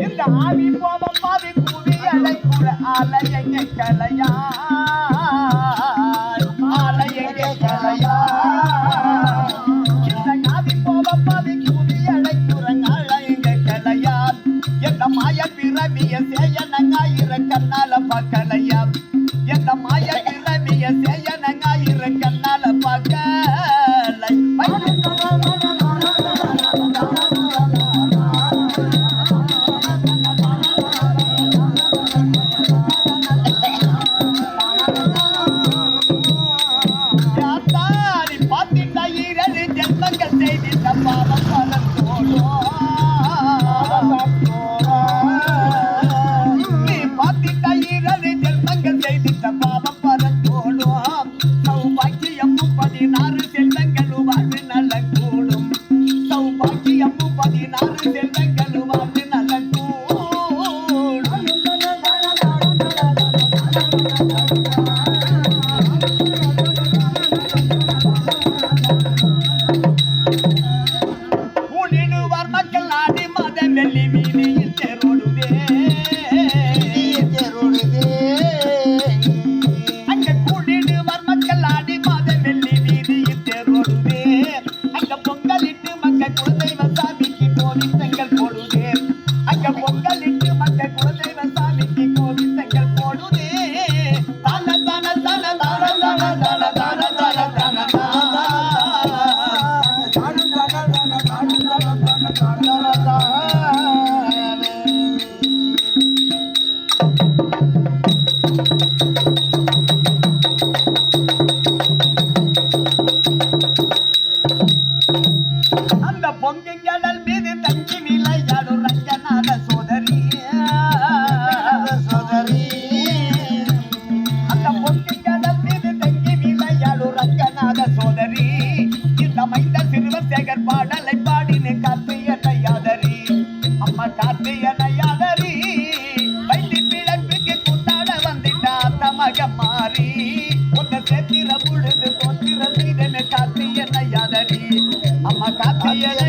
இந்த ஆவி போவப்பாவி கூவி அழைக்குற ஆலயங்க கலையா ஆலயங்க கலையா இந்த ஆவி போவப்பாவி கூவி அழைக்குற ஆலயங்க கலையா எந்த மாய பிறவிய சேயனங்காயிர கண்ணால பார்க்கலையா எந்த மாய பிறவிய சேயனங்காயிர கண்ணால பார்க்கலை பாடலை பாடினு காத்தியனையாதரி அம்மா காத்தியனையாதரி வைத்தி பிழப்புக்கு கொண்டாட வந்துட்டா தமக மாறி உன்னை சேர்த்திர பொழுது போத்திர செய்தனு காத்தியனையாதரி அம்மா காத்தியனை